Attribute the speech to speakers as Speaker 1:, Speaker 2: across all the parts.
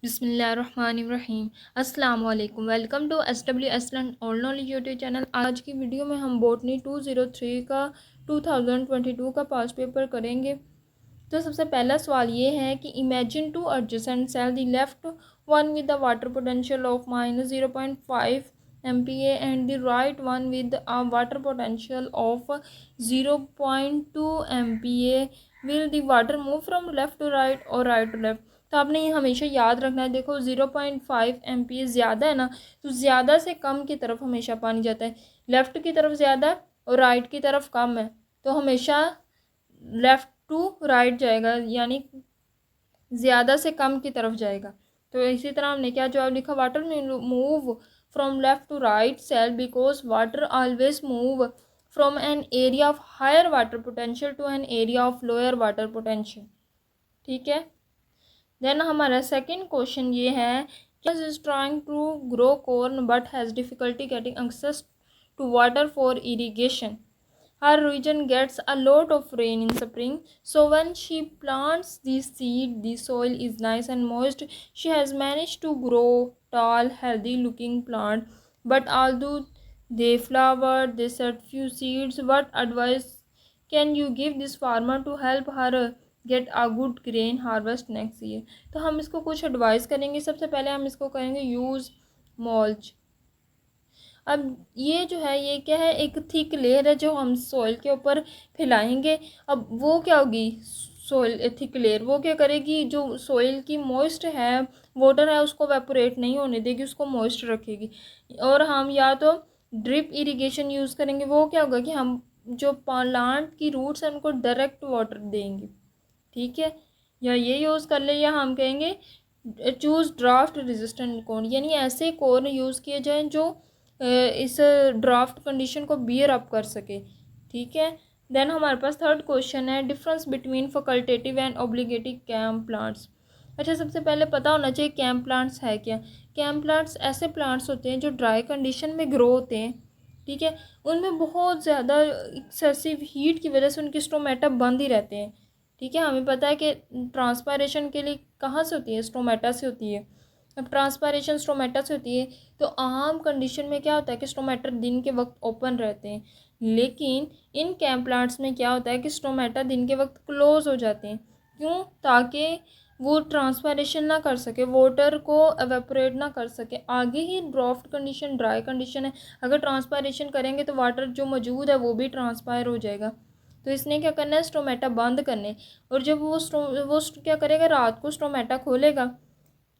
Speaker 1: बिस्मिल्लाहिर्रहमानिर्रहीम। अस्सलाम वालेकुम। Welcome to SW Aslan all knowledge YouTube channel. आज की वीडियो में हम बॉटनी 203 का 2022 का पास्ट पेपर करेंगे। तो सबसे पहला सवाल ये है कि imagine two adjacent cell, the left one with the water potential of -0.5 MPa and the right one with a water potential of 0.2 MPa। Will the water move from left to right और right to left. तो आपने ये हमेशा याद रखना है। देखो 0.5 MPa ज़्यादा है ना, तो ज़्यादा से कम की तरफ हमेशा पानी जाता है। लेफ़्ट की तरफ ज़्यादा और राइट की तरफ कम है, तो हमेशा लेफ़्ट टू राइट जाएगा, यानी ज़्यादा से कम की तरफ जाएगा। तो इसी तरह हमने क्या जवाब लिखा, water move from left to right cell because water always move from an area of higher water potential to an area of lower water potential. ठीक है। देन हमारा सेकंड क्वेश्चन ये है, is trying to grow corn but has difficulty getting access to water for irrigation. Her region gets a lot of rain in spring, so when she plants the seed, the soil is nice and moist. She has managed to grow tall, healthy-looking plant, but although they flower, they set few seeds. What advice can you give this farmer to help her get a good grain harvest next year? तो हम इसको कुछ advice करेंगे। सबसे पहले हम इसको करेंगे यूज़ मल्च। अब ये जो है, ये क्या है, एक थिक लेयर है जो हम सॉइल के ऊपर फैलाएंगे। अब वो क्या होगी, सॉइल थिक लेयर वो क्या करेगी, जो सॉइल की मॉइस्ट है, वाटर है, उसको वेपोरेट नहीं होने देगी, उसको मॉइस्ट रखेगी। और हम या तो ड्रिप इरिगेशन यूज़ करेंगे। वो क्या होगा कि हम जो प्लांट की रूट्स हैं उनको डायरेक्ट वाटर देंगे। ठीक है, या ये यूज़ कर ले, या हम कहेंगे चूज़ ड्राफ्ट रेजिस्टेंट कॉर्न, यानी ऐसे कॉर्न यूज़ किए जाएँ जो इस ड्राफ्ट कंडीशन को बियर अप कर सके। ठीक है। देन हमारे पास थर्ड क्वेश्चन है, difference between facultative and obligative camp plants. अच्छा, सबसे पहले पता होना चाहिए कैम्प प्लांट्स है क्या। कैम्प प्लांट्स ऐसे प्लांट्स होते हैं जो ड्राई कंडीशन में ग्रो होते हैं। ठीक है, उनमें बहुत ज़्यादा एक्सेसिव हीट की वजह से उनकी स्टोमेटा बंद ही रहते हैं। ठीक है, हमें पता है कि ट्रांसपायरेशन के लिए कहाँ से होती है, स्टोमेटा से होती है। अब ट्रांसपायरेशन स्टोमेटा से होती है, तो आम कंडीशन में क्या होता है कि स्टोमेटा दिन के वक्त ओपन रहते हैं, लेकिन इन कैम्प प्लांट्स में क्या होता है कि स्टोमेटा दिन के वक्त क्लोज हो जाते हैं। क्यों? ताकि वो ट्रांसपायरेशन ना कर सके, वाटर को एवेपोरेट ना कर सके। आगे ही ड्राफ्ट कंडीशन ड्राई कंडीशन है, अगर ट्रांसपायरेशन करेंगे तो वाटर जो मौजूद है वो भी ट्रांसपायर हो जाएगा। तो इसने क्या करना है, स्टोमेटा बंद करने। और जब वो क्या करेगा, रात को स्टोमेटा खोलेगा,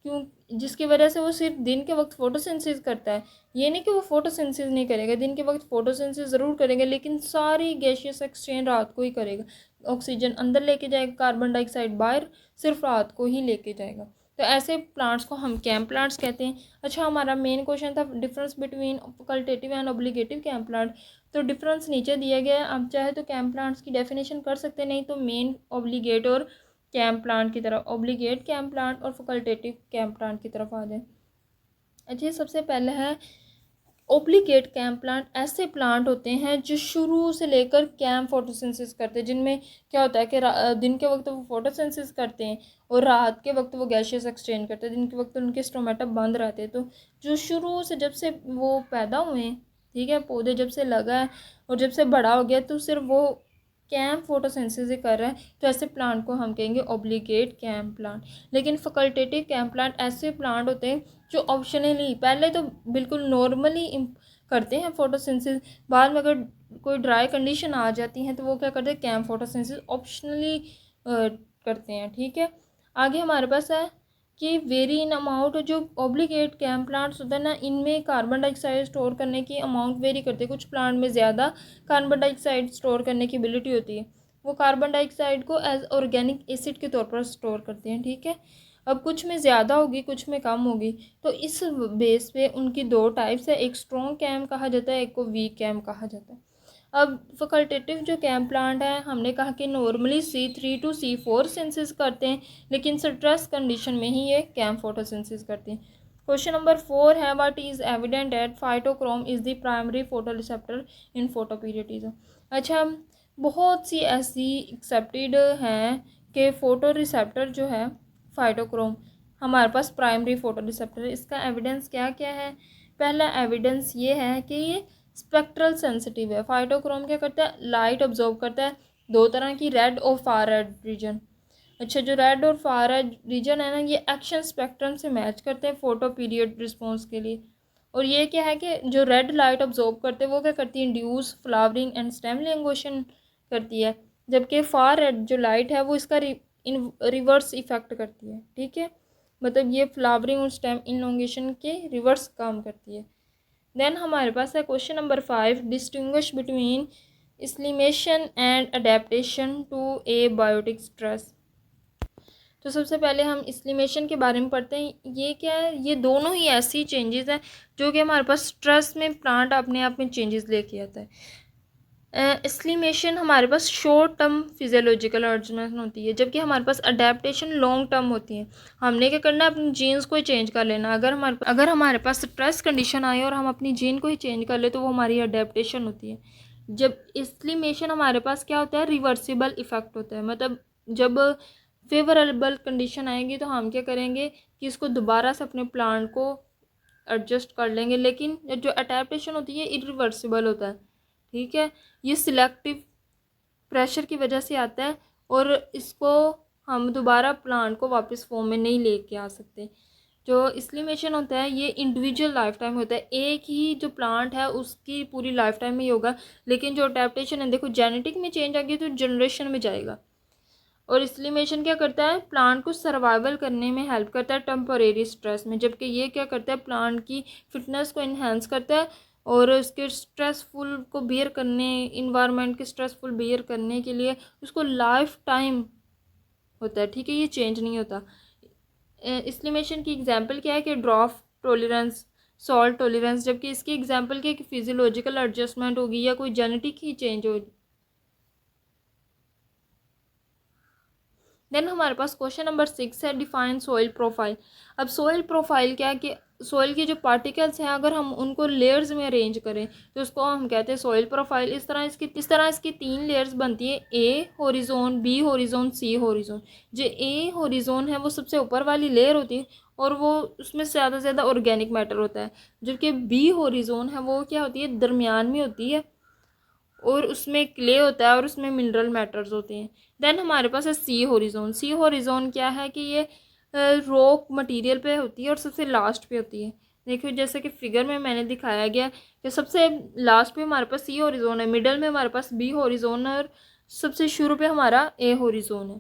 Speaker 1: क्यों, जिसकी वजह से वो सिर्फ दिन के वक्त फोटोसिंथेसिस करता है। ये नहीं कि वो फोटोसिंथेसिस नहीं करेगा, दिन के वक्त फोटोसिंथेसिस ज़रूर करेंगे, लेकिन सारी गैसियस एक्सचेंज रात को ही करेगा। ऑक्सीजन अंदर लेके जाएगा, कार्बन डाइऑक्साइड बाहर, सिर्फ रात को ही लेके जाएगा। तो ऐसे प्लांट्स को हम कैम्प प्लांट्स कहते हैं। अच्छा, हमारा मेन क्वेश्चन था difference between facultative and obligative camp plant. तो डिफरेंस नीचे दिया गया है, आप चाहे तो कैम्प प्लांट्स की डेफिनेशन कर सकते हैं, नहीं तो मेन ऑब्लिगेट और कैम्प प्लांट की तरफ, ऑब्लिगेट कैम्प प्लांट और फैकल्टेटिव कैम्प प्लांट की तरफ आ जाए। अच्छा, सबसे पहले है ऑब्लिगेट कैम्प प्लांट। ऐसे प्लांट होते हैं जो शुरू से लेकर कैम्प फोटोसिंथेसिस करते हैं, जिनमें क्या होता है कि दिन के वक्त वो फोटोसिंथेसिस करते हैं और रात के वक्त वो गैसियस एक्सचेंज करते हैं। दिन के वक्त उनके स्टोमेटा बंद रहते हैं। तो जो शुरू से जब से वो पैदा हुए हैं, ठीक है, पौधे जब से लगा है और जब से बड़ा हो गया, तो सिर्फ वो कैम्प फोटोसिंथेसिस कर रहा है, तो ऐसे प्लांट को हम कहेंगे ऑब्लिगेट कैम्प प्लांट। लेकिन फैकल्टेटिव कैम्प प्लांट ऐसे प्लांट होते हैं जो ऑप्शनली, पहले तो बिल्कुल नॉर्मली करते हैं फोटोसिंथेसिस, बाद में अगर कोई ड्राई कंडीशन आ जाती है तो वो क्या करते हैं, कैम्प फोटोसिंथेसिस ऑप्शनली करते हैं। ठीक है, आगे हमारे पास है कि वेरी इन अमाउंट। जो ऑब्लिगेट कैम्प प्लांट्स होते हैं ना, इनमें कार्बन डाइऑक्साइड स्टोर करने की अमाउंट वेरी करते हैं। कुछ प्लांट में ज़्यादा कार्बन डाइऑक्साइड स्टोर करने की एबिलिटी होती है, वो कार्बन डाइऑक्साइड को एज ऑर्गेनिक एसिड के तौर पर स्टोर करते हैं। ठीक है, अब कुछ में ज़्यादा होगी, कुछ में कम होगी, तो इस बेस पे उनकी दो टाइप्स है, एक स्ट्रॉन्ग कैम्प कहा जाता है, एक को वीक कैम्प कहा जाता है। अब फैकल्टेटिव जो कैम्प प्लांट है, हमने कहा कि normally C3 to C4 synthesis करते हैं, लेकिन स्ट्रेस कंडीशन में ही ये कैम्प फोटोसिंथेसिस करते हैं। क्वेश्चन नंबर 4 है, what is evident that phytochrome is the primary photo receptor in photoperiodism. अच्छा, बहुत सी ऐसी एक्सेप्टेड हैं कि फ़ोटो रिसेप्टर जो है फाइटोक्रोम, हमारे पास प्राइमरी फोटो रिसेप्टर है। इसका एविडेंस क्या क्या है? पहला एविडेंस ये है कि ये स्पेक्ट्रल सेंसिटिव है। फाइटोक्रोम क्या करता है? लाइट ऑब्जॉर्व करता है, दो तरह की, रेड और फार रेड रीजन। अच्छा, जो रेड और फार रेड रीजन है ना, ये एक्शन स्पेक्ट्रम से मैच करते हैं फोटो पीरियड रिस्पॉन्स के लिए। और ये क्या है कि जो रेड लाइट ऑब्जॉर्व करते हैं वो क्या करती है? Induce flowering and stem elongation करती है, जबकि फार रेड जो लाइट है वो इसका रिवर्स इफेक्ट करती है। ठीक है, मतलब ये फ्लावरिंग और स्टेम इलॉन्गेशन के रिवर्स काम करती है। देन हमारे पास है question number 5, distinguish between acclimation and adaptation to abiotic stress. तो सबसे पहले हम इस्लीमेशन के बारे में पढ़ते हैं। ये क्या है? ये दोनों ही ऐसी चेंजेस हैं जो कि हमारे पास स्ट्रेस में प्लांट अपने आप में चेंजेस लेके आता है। इस्लीमेशन हमारे पास शॉर्ट टर्म फिजियोलॉजिकल एडजस्टमेंट होती है, जबकि हमारे पास अडेप्टेशन लॉन्ग टर्म होती है। हमने क्या करना है? अपनी जीन्स को ही चेंज कर लेना। अगर हमारे पास स्ट्रेस कंडीशन आए और हम अपनी जीन को ही चेंज कर ले तो वो हमारी अडेप्टेशन होती है। जब इस्लीमेशन हमारे पास क्या होता है? रिवर्सिबल इफेक्ट होता है। मतलब जब फेवरेबल कंडीशन आएगी तो हम क्या करेंगे कि इसको दोबारा से अपने प्लांट को एडजस्ट कर लेंगे, लेकिन जो अडेप्टेशन होती है इरिवर्सिबल होता है। ठीक है, ये सिलेक्टिव प्रेशर की वजह से आता है और इसको हम दोबारा प्लांट को वापस फॉर्म में नहीं लेके आ सकते। जो इस्लीमेशन होता है ये इंडिविजुअल लाइफ टाइम होता है, एक ही जो प्लांट है उसकी पूरी लाइफ टाइम में ही होगा। लेकिन जो अडेप्टेशन है, देखो जेनेटिक में चेंज आ गई तो जनरेशन में जाएगा। और इस्लीमेशन क्या करता है? प्लांट को सर्वाइवल करने में हेल्प करता है टेम्परेरी स्ट्रेस में, जबकि ये क्या करता है? प्लांट की फिटनेस को इन्हेंस करता है और उसके स्ट्रेसफुल को बियर करने, इन्वायरमेंट के स्ट्रेसफुल बियर करने के लिए उसको लाइफ टाइम होता है। ठीक है, ये चेंज नहीं होता। इस्लीमेशन की एग्जांपल क्या है? कि ड्रॉप टॉलरेंस, सॉल्ट टॉलरेंस, जबकि इसकी एग्जांपल क्या है? कि फिजियोलॉजिकल एडजस्टमेंट होगी या कोई जेनेटिक ही चेंज होगी। देन हमारे पास क्वेश्चन नंबर 6 है, डिफाइन सॉइल प्रोफाइल। अब सॉइल प्रोफाइल क्या है? कि सॉइल के जो पार्टिकल्स हैं अगर हम उनको लेयर्स में अरेंज करें तो उसको हम कहते हैं सॉइल प्रोफाइल। इस तरह इसकी 3 लेयर्स बनती है, ए हॉरिजॉन, बी हॉरिजॉन, सी हॉरिजॉन। जो ए हॉरिजॉन है वो सबसे ऊपर वाली लेयर होती है और वो उसमें ज़्यादा से ज़्यादा ऑर्गेनिक मैटर होता है, जबकि बी हॉरिजॉन है वो क्या होती है? दरमियान में होती है और उसमें क्ले होता है और उसमें मिनरल मैटर्स होते हैं। देन हमारे पास है सी हॉरिजॉन। सी हॉरिजॉन क्या है? कि ये रॉक मटेरियल पे होती है और सबसे लास्ट पे होती है। देखिए जैसे कि फिगर में मैंने दिखाया गया कि सबसे लास्ट पे हमारे पास सी हॉरिजॉन है, मिडल में हमारे पास बी हॉरिजॉन है और सबसे शुरू पे हमारा ए हॉरिजॉन है।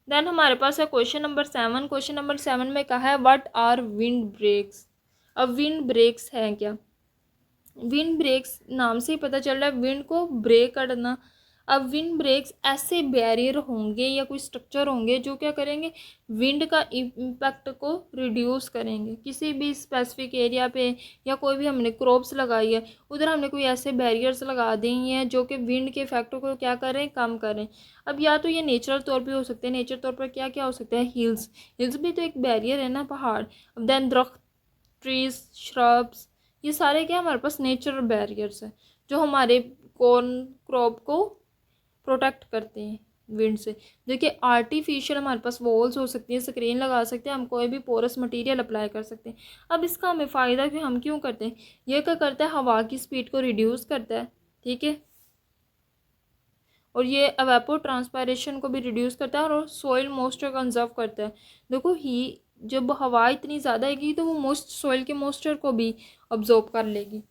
Speaker 1: देन हमारे पास है क्वेश्चन नंबर 7। क्वेश्चन नंबर 7 में कहा है व्हाट आर विंड ब्रेक्स। अब विंड ब्रेक्स हैं क्या? विंड ब्रेक्स नाम से ही पता चल रहा है विंड को ब्रेक करना। अब विंड ब्रेक्स ऐसे बैरियर होंगे या कोई स्ट्रक्चर होंगे जो क्या करेंगे? विंड का इम्पैक्ट को रिड्यूस करेंगे किसी भी स्पेसिफिक एरिया पे, या कोई भी हमने क्रॉप्स लगाई है उधर हमने कोई ऐसे बैरियर्स लगा दिए हैं जो कि विंड के इफेक्ट को क्या करें? कम करें। अब या तो ये नेचुरल तौर पे हो सकते हैं, नेचुरल तौर पर क्या क्या हो सकता है? हिल्स, हिल्स भी तो एक बैरियर है ना, पहाड़। अब देन दरख्त, ट्रीज, श्रब्स, ये सारे क्या हमारे पास नेचुरल बैरियर्स हैं जो हमारे कॉर्न क्रॉप को प्रोटेक्ट करते हैं विंड से। देखिए आर्टिफिशियल हमारे पास वॉल्स हो सकती हैं, स्क्रीन लगा सकते हैं, हम कोई भी पोरस मटेरियल अप्लाई कर सकते हैं। अब इसका हमें फ़ायदा कि हम क्यों करते हैं? ये क्या करता है? हवा की स्पीड को रिड्यूस करता है। ठीक है, और ये एवेपो ट्रांसपायरेशन को भी रिड्यूस करता है और सॉइल मॉइस्चर कंजर्व करता है। देखो ही जब हवा इतनी ज़्यादा आएगी तो वो मोस्ट सॉइल के मॉइस्चर को भी अब्जॉर्ब कर लेगी।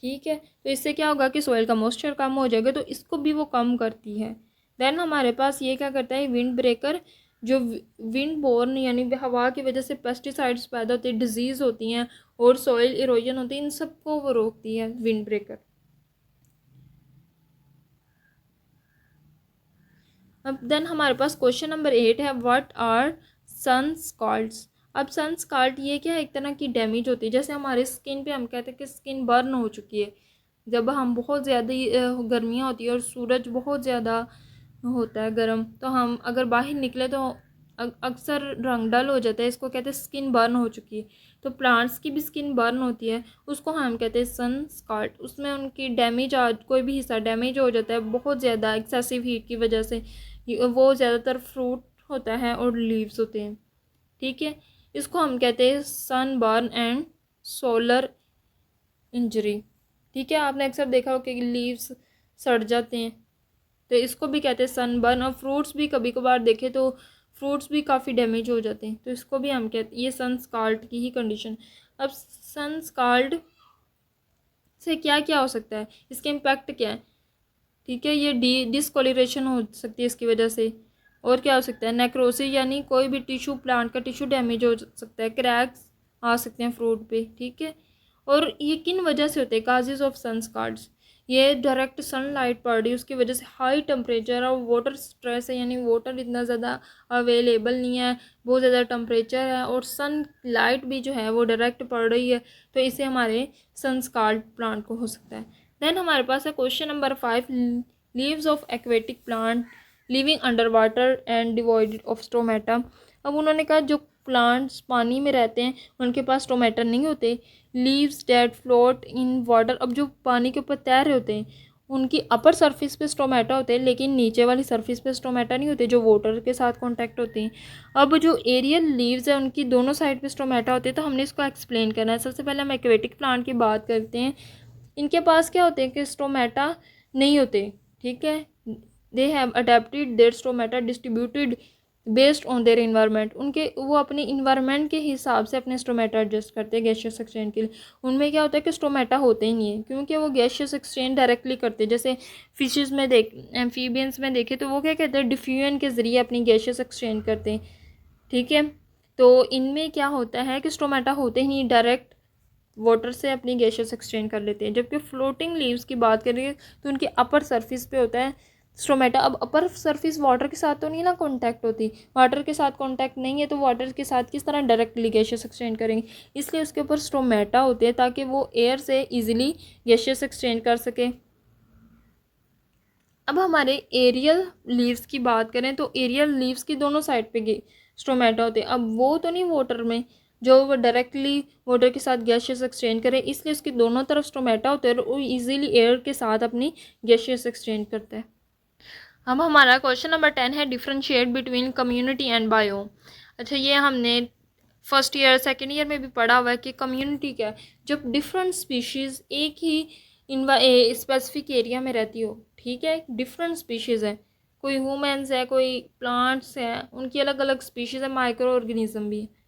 Speaker 1: ठीक है, तो इससे क्या होगा कि सॉइल का मॉइस्चर कम हो जाएगा, तो इसको भी वो कम करती है। देन हमारे पास ये क्या करता है? विंड ब्रेकर, जो विंड बोर्न यानी हवा की वजह से पेस्टिसाइड्स पैदा होते हैं, डिजीज़ होती हैं और सॉइल इरोजन होती है, इन सबको वो रोकती है विंड ब्रेकर। अब देन हमारे पास क्वेश्चन नंबर 8 है, व्हाट आर सन स्कॉल्ड्स। अब सन स्कॉल्ड ये क्या है? एक तरह की डैमेज होती है, जैसे हमारे स्किन पे हम कहते हैं कि स्किन बर्न हो चुकी है। जब हम बहुत ज़्यादा गर्मियाँ होती है और सूरज बहुत ज़्यादा होता है गर्म, तो हम अगर बाहर निकले तो अक्सर रंग डल हो जाता है, इसको कहते हैं स्किन बर्न हो चुकी है। तो प्लांट्स की भी स्किन बर्न होती है, उसको हम कहते हैं सन स्कॉल्ड। उसमें उनकी डैमेज कोई भी हिस्सा डैमेज हो जाता है बहुत ज़्यादा एक्सेसिव हीट की वजह से। वो ज़्यादातर फ्रूट होता है और लीव्स होते हैं। ठीक है। इसको हम कहते हैं sunburn and solar injury. ठीक है, आपने अक्सर देखा हो कि लीव्स सड़ जाते हैं, तो इसको भी कहते हैं सनबर्न। और फ्रूट्स भी कभी कभार देखे तो फ्रूट्स भी काफ़ी डैमेज हो जाते हैं, तो इसको भी हम कहते हैं, ये सनस्काल्ड की ही कंडीशन। अब सनस्काल्ड से क्या क्या हो सकता है, इसके इम्पैक्ट क्या है? ठीक है, ये डिस्कोलोरेशन हो सकती है इसकी वजह से। और क्या हो सकता है? नेक्रोसिस, यानी कोई भी टिश्यू, प्लांट का टिश्यू डैमेज हो सकता है, क्रैक्स आ सकते हैं फ्रूट पे। ठीक है, और ये किन वजह से होते हैं? काजेज ऑफ सनस्कार्ड्स, ये डायरेक्ट सनलाइट पड़ रही है उसकी वजह से, हाई टेम्परेचर और वाटर स्ट्रेस है, यानी वाटर इतना ज़्यादा अवेलेबल नहीं है, बहुत ज़्यादा टेम्परेचर है और सन लाइट भी जो है वो डायरेक्ट पड़ रही है, तो इससे हमारे सनस्कार्ड प्लांट को हो सकता है। देन हमारे पास है question number 5, leaves of aquatic plant living under water and devoided of stomata. अब उन्होंने कहा जो प्लांट्स पानी में रहते हैं उनके पास स्टोमेटा नहीं होते। Leaves that float in water, अब जो पानी के ऊपर तैर रहे होते हैं उनकी अपर सरफेस पे स्टोमेटा होते हैं, लेकिन नीचे वाली सरफेस पे स्टोमेटा नहीं होते जो वाटर के साथ कांटेक्ट होते हैं। अब जो एरियल लीव्स है उनकी दोनों साइड पे स्टोमेटा होते हैं, तो हमने इसको एक्सप्लेन करना है। सबसे पहले हम एक्वेटिक प्लांट की बात करते हैं। इनके पास क्या होते हैं कि स्टोमेटा नहीं होते। ठीक है, they have adapted their stomata distributed based on their environment, उनके वो अपने इन्वायरमेंट के हिसाब से अपने स्टोमेटा एडजस्ट करते हैं गैसियस एक्सचेंज के लिए। उनमें क्या होता है कि स्टोमेटा होते ही नहीं है, क्योंकि वो गैसियस एक्सचेंज डायरेक्टली करते हैं। जैसे फिशेस में एम्फीबियंस में देखे तो वो क्या कहते हैं, डिफ्यूजन के ज़रिए अपनी गैसियस एक्सचेंज करते हैं। ठीक है, तो इनमें क्या होता है कि स्टोमेटा होते ही नहीं, डायरेक्ट वाटर से अपनी गैसेस एक्सचेंज कर लेते हैं। जबकि फ्लोटिंग लीव्स की बात करें तो उनके अपर सरफेस पे होता है स्टोमेटा। अब अपर सरफेस वाटर के साथ तो नहीं ना कांटेक्ट होती, वाटर के साथ कांटेक्ट नहीं है, तो वाटर के साथ किस तरह डायरेक्टली गैसेस एक्सचेंज करेंगे, इसलिए उसके ऊपर स्टोमेटा होते हैं ताकि वो एयर से इजीली गैसेस एक्सचेंज कर सके। अब हमारे एरियल लीव्स की बात करें तो एरियल लीव्स की दोनों साइड पे स्टोमेटा होते हैं। अब वो तो नहीं वाटर में जो वो डायरेक्टली वाटर के साथ गैसेस एक्सचेंज करें, इसलिए उसकी दोनों तरफ स्टोमेटा होते हैं और वो इजीली एयर के साथ अपनी गैसेस एक्सचेंज करता है। अब हमारा क्वेश्चन नंबर 10 है, differentiate between community and biome. अच्छा, ये हमने फर्स्ट ईयर सेकेंड ईयर में भी पढ़ा हुआ है कि कम्युनिटी क्या है, जब डिफरेंट स्पीशीज़ एक ही स्पेसिफिक एरिया में रहती हो। ठीक है, डिफरेंट स्पीशीज़ है, कोई ह्यूमन्स है, कोई प्लांट्स है, उनकी अलग अलग स्पीशीज़ है, माइक्रो ऑर्गेनिज्म भी है।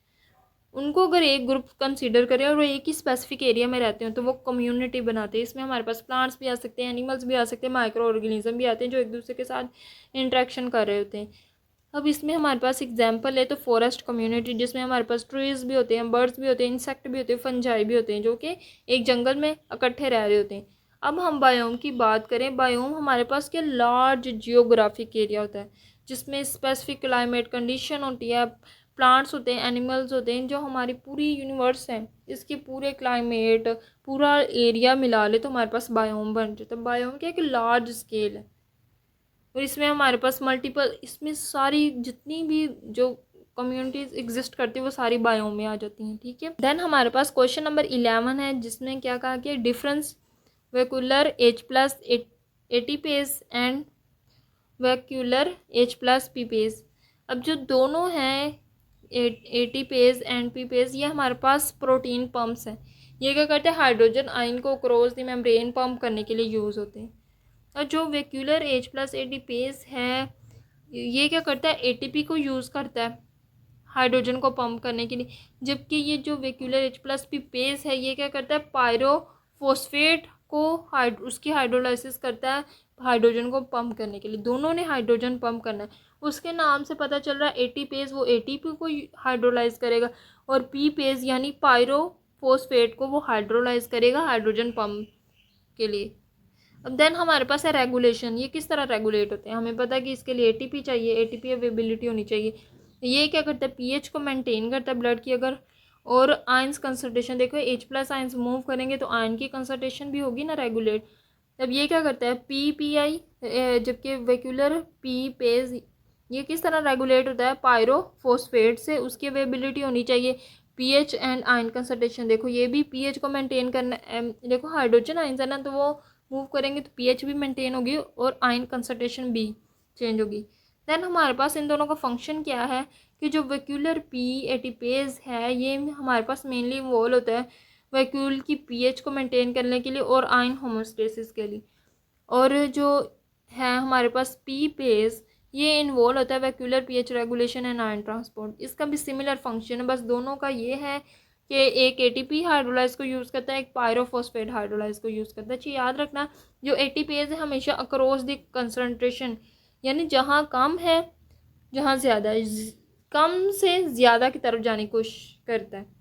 Speaker 1: उनको अगर एक ग्रुप कंसीडर करें और वो एक ही स्पेसिफिक एरिया में रहते हैं तो वो कम्युनिटी बनाते हैं। इसमें हमारे पास प्लांट्स भी आ सकते हैं, एनिमल्स भी आ सकते हैं, माइक्रो ऑर्गेनिज्म भी आते हैं जो एक दूसरे के साथ इंटरेक्शन कर रहे होते हैं। अब इसमें हमारे पास एग्जांपल है तो फॉरेस्ट कम्युनिटी, जिसमें हमारे पास ट्रीज़ भी होते हैं, बर्ड्स भी होते हैं, इंसेक्ट भी होते हैं, फंजाई भी होते हैं, जो कि एक जंगल में इकट्ठे रह रहे होते हैं। अब हम बायोम की बात करें, बायोम हमारे पास क्या लार्ज जियोग्राफिक एरिया होता है जिसमें स्पेसिफिक क्लाइमेट कंडीशन होती है, प्लांट्स होते हैं, एनिमल्स होते हैं, जो हमारी पूरी यूनिवर्स है इसके पूरे क्लाइमेट पूरा एरिया मिला ले तो हमारे पास बायोम बन जाता है। बायोम क्या एक लार्ज स्केल है और इसमें हमारे पास मल्टीपल, इसमें सारी जितनी भी जो कम्युनिटीज एग्जिस्ट करती है वो सारी बायोम में आ जाती हैं। ठीक है, देन हमारे पास क्वेश्चन नंबर 11 है जिसमें क्या कहा कि difference vacuolar H+ ATPase and vacuolar H+ पीपेज। अब जो दोनों हैं एटीपेज एंड पीपेज, ये हमारे पास प्रोटीन पम्प्स हैं। ये क्या करते हैं, हाइड्रोजन आयन को क्रॉस द मेम्ब्रेन पंप करने के लिए यूज़ होते हैं। और जो वैक्यूलर H+ एटीपेज है ये क्या करता है, एटीपी को यूज़ करता है हाइड्रोजन को पंप करने के लिए। जबकि ये जो वैक्यूलर H+ पीपेज है ये क्या करता है, पायरोफॉस्फेट को उसकी हाइड्रोलाइसिस करता है हाइड्रोजन को पंप करने के लिए। दोनों ने हाइड्रोजन पंप करना है, उसके नाम से पता चल रहा है एटीपेज वो एटीपी को हाइड्रोलाइज करेगा और पीपेज यानी पायरोफॉस्फेट को वो हाइड्रोलाइज करेगा हाइड्रोजन पंप के लिए। अब देन हमारे पास है रेगुलेशन, ये किस तरह रेगुलेट होते हैं, हमें पता है कि इसके लिए एटीपी चाहिए, एटीपी अवेलेबिलिटी होनी चाहिए। ये क्या करता है, पीएच को मेंटेन करता है ब्लड की। अगर और आयंस कंसंट्रेशन देखो, H+ आयंस मूव करेंगे तो आयन की कंसंट्रेशन भी होगी ना रेगुलेट। अब ये क्या करता है, पीपीआई, जबकि वैक्यूलर पीपेज ये किस तरह रेगुलेट होता है, पायरोफॉस्फेट से, उसकी अवेलेबिलिटी होनी चाहिए। पीएच एंड आयन कंसंट्रेशन देखो, ये भी पीएच को मेंटेन करना, देखो हाइड्रोजन आयंस है ना तो वो मूव करेंगे तो पीएच भी मेंटेन होगी और आयन कंसंट्रेशन भी चेंज होगी। देन हमारे पास इन दोनों का फंक्शन क्या है कि जो वैक्यूलर पी एटीपेज है ये हमारे पास मेनली इन्वॉल्व होता है वैक्यूल की पीएच को मेंटेन करने के लिए और आयन होमोस्टेसिस के लिए। और जो है हमारे पास पी पेज ये इन्वॉल्व होता है vacuolar pH regulation and ion transport. इसका भी सिमिलर फंक्शन है, बस दोनों का ये है कि एक एटीपी हाइड्रोलाइज को यूज़ करता है, एक पायरोफॉस्फेट हाइड्रोलाइज को यूज़ करता है। चाहिए याद रखना जो एटीपेज है हमेशा अक्रॉस द कंसनट्रेशन, यानी जहाँ कम है जहाँ ज़्यादा है, कम से ज़्यादा की तरफ जाने की कोशिश करता है।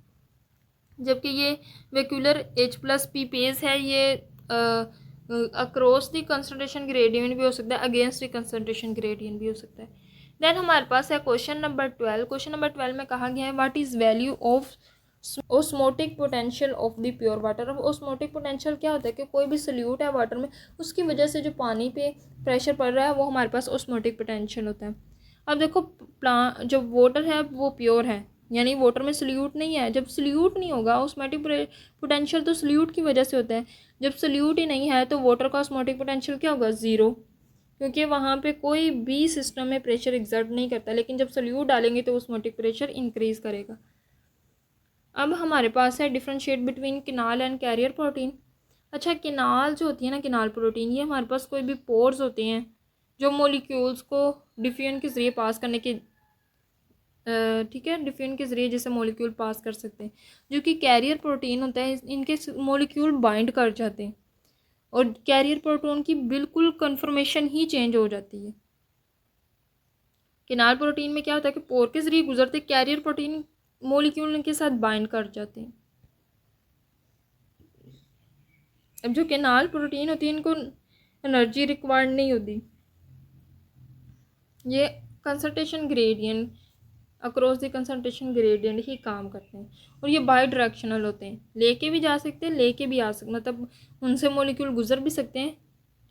Speaker 1: जबकि ये vacuolar H plus P page है ये अक्रॉस द कंसंट्रेशन ग्रेडियंट भी हो सकता है, अगेंस्ट द कंसंट्रेशन ग्रेडियंट भी हो सकता है। देन हमारे पास है क्वेश्चन नंबर 12। क्वेश्चन नंबर 12 में कहा गया है what is value of osmotic potential of the pure water. अब ओस्मोटिक पोटेंशियल क्या होता है कि कोई भी सोल्यूट है वाटर में उसकी वजह से जो पानी पे प्रेशर पड़ रहा है वो हमारे पास ओस्मोटिक पोटेंशियल होता है। अब देखो जो वाटर है वो प्योर है, यानी वाटर में सोल्यूट नहीं है। जब सोल्यूट नहीं होगा ऑस्मोटिक पोटेंशियल तो सोल्यूट की वजह से होता है। जब सोल्यूट ही नहीं है तो वाटर का ऑस्मोटिक पोटेंशियल क्या होगा, ज़ीरो, क्योंकि वहाँ पे कोई भी सिस्टम में प्रेशर एग्जर्ट नहीं करता। लेकिन जब सोल्यूट डालेंगे तो ऑस्मोटिक प्रेशर इंक्रीज करेगा। अब हमारे पास है differentiate between canal and carrier protein. अच्छा, किनाल जो होती है ना, किनाल प्रोटीन, ये हमारे पास कोई भी पोर्स होते हैं जो मोलिक्यूल्स को डिफ्यूजन के ज़रिए पास करने के ठीक है, डिफ्यूजन के ज़रिए जैसे मोलिक्यूल पास कर सकते हैं। जो कि कैरियर प्रोटीन होता है इनके मोलिक्यूल बाइंड कर जाते हैं और कैरियर प्रोटीन की बिल्कुल कन्फर्मेशन ही चेंज हो जाती है। किनाल प्रोटीन में क्या होता है कि पोर के ज़रिए गुजरते कैरियर प्रोटीन मोलिक्यूल के साथ बाइंड कर जाते हैं। अब जो किनाल प्रोटीन होती है इनको एनर्जी रिक्वायर्ड नहीं होती, ये concentration gradient across the concentration gradient ही काम करते हैं। और ये बाई डायरेक्शनल होते हैं, लेके भी जा सकते हैं लेके भी आ सकते, मतलब उनसे मॉलिक्यूल गुजर भी सकते हैं,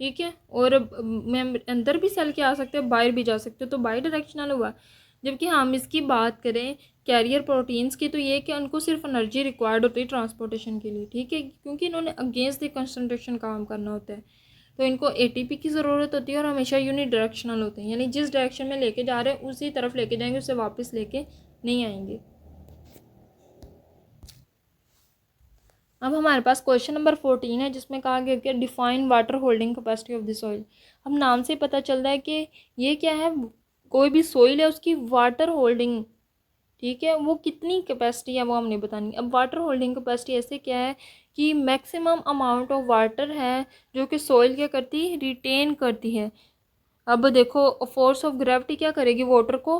Speaker 1: ठीक है, और अंदर भी सेल के आ सकते हैं बाहर भी जा सकते हैं, तो बाई डायरेक्शनल हुआ। जबकि हम इसकी बात करें कैरियर प्रोटीन्स की तो ये कि उनको सिर्फ एनर्जी रिक्वायर्ड होती है ट्रांसपोर्टेशन के लिए, ठीक है, क्योंकि इन्होंने अगेंस्ट द कंसंट्रेशन काम करना होता है। तो इनको एटीपी की ज़रूरत होती है और हमेशा यूनि डायरेक्शनल होते हैं, यानी जिस डायरेक्शन में लेके जा रहे हैं उसी तरफ लेके जाएंगे, उससे वापस लेके नहीं आएंगे। अब हमारे पास क्वेश्चन नंबर 14 है जिसमें कहा गया कि define water holding capacity of the soil. अब नाम से पता चल रहा है कि ये क्या है, कोई भी सॉइल है उसकी वाटर होल्डिंग, ठीक है, वो कितनी कैपेसिटी है वो हमने बतानी। अब वाटर होल्डिंग कैपेसिटी ऐसे क्या है कि मैक्सिमम अमाउंट ऑफ वाटर है जो कि सॉइल क्या करती है, रिटेन करती है। अब देखो फोर्स ऑफ ग्रेविटी क्या करेगी, वाटर को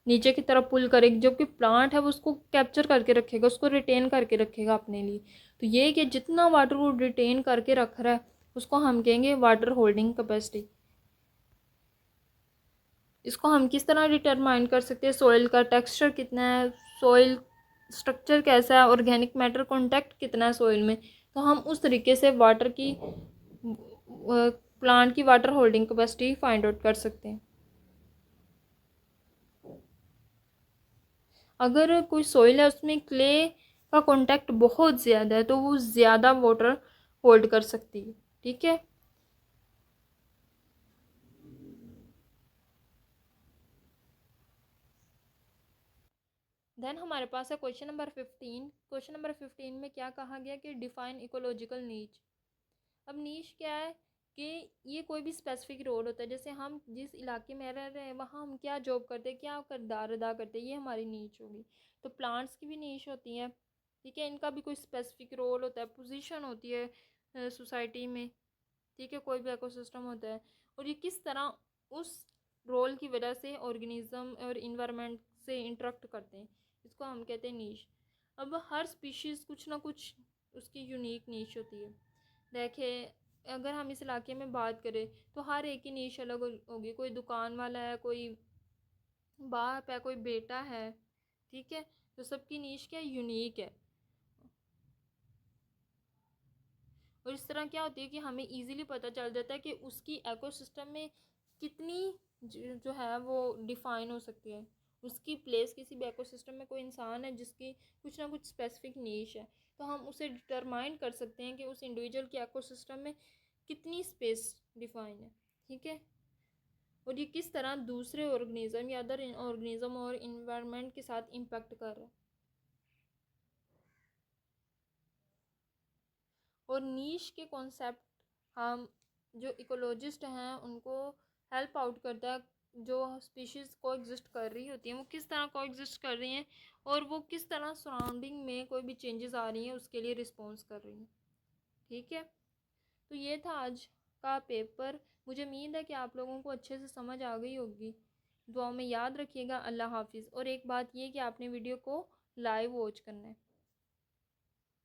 Speaker 1: नीचे की तरफ पुल करेगी, जबकि प्लांट है वो उसको कैप्चर करके रखेगा, उसको रिटेन करके रखेगा अपने लिए। तो ये कि जितना वाटर वो रिटेन करके रख रहा है उसको हम कहेंगे वाटर होल्डिंग कैपेसिटी। इसको हम किस तरह डिटरमाइन कर सकते हैं, सॉइल का टेक्सचर कितना है, सॉइल स्ट्रक्चर कैसा है, ऑर्गेनिक मैटर कॉन्टैक्ट कितना है सॉइल में, तो हम उस तरीके से वाटर की प्लांट की water holding capacity find out कर सकते हैं। अगर कोई सॉइल है उसमें क्ले का कांटेक्ट बहुत ज़्यादा है तो वो ज़्यादा वाटर होल्ड कर सकती है, ठीक है। देन हमारे पास है क्वेश्चन नंबर 15। क्वेश्चन नंबर 15 में क्या कहा गया कि डिफाइन इकोलॉजिकल नीच। अब नीच क्या है कि ये कोई भी स्पेसिफिक रोल होता है, जैसे हम जिस इलाके में रह रहे हैं वहाँ हम क्या जॉब करते हैं, क्या किरदार अदा करते हैं, ये हमारी नीच होगी। तो प्लांट्स की भी नीच होती है, ठीक है, इनका भी कोई स्पेसिफिक रोल होता है, पोजीशन होती है सोसाइटी में, ठीक है, कोई भी इकोसिस्टम होता है और ये किस तरह उस रोल की वजह से ऑर्गेनिज्म और इन्वायरमेंट से इंटरेक्ट करते हैं, इसको हम कहते हैं नीश। अब हर स्पीशीज़ कुछ ना कुछ उसकी यूनिक नीश होती है। देखे अगर हम इस इलाके में बात करें तो हर एक की नीश अलग होगी, कोई दुकान वाला है, कोई बाप है, कोई बेटा है, ठीक है, तो सबकी नीश क्या यूनिक है। और इस तरह क्या होती है कि हमें इजीली पता चल जाता है कि उसकी इकोसिस्टम में कितनी जो है वो डिफाइन हो सकती है, उसकी प्लेस किसी भी इकोसिस्टम में। कोई इंसान है जिसकी कुछ ना कुछ स्पेसिफिक नीश है तो हम उसे डिटरमाइन कर सकते हैं कि उस इंडिविजुअल की इकोसिस्टम में कितनी स्पेस डिफाइन है, ठीक है। और ये किस तरह दूसरे ऑर्गेनिज्म या अदर ऑर्गेनिज्म और इन्वायरमेंट के साथ इम्पेक्ट कर रहा है। और नीश के कॉन्सेप्ट हम जो इकोलॉजिस्ट हैं उनको हेल्प आउट करता है। जो स्पीशीज़ को एग्जिस्ट कर रही होती हैं वो किस तरह को एग्जिस्ट कर रही हैं और वो किस तरह सराउंडिंग में कोई भी चेंजेस आ रही हैं उसके लिए रिस्पॉन्स कर रही हैं। ठीक है, तो ये था आज का पेपर। मुझे उम्मीद है कि आप लोगों को अच्छे से समझ आ गई होगी। दुआओं में याद रखिएगा। अल्लाह हाफिज़। और एक बात ये कि आपने वीडियो को लाइव वॉच करना है।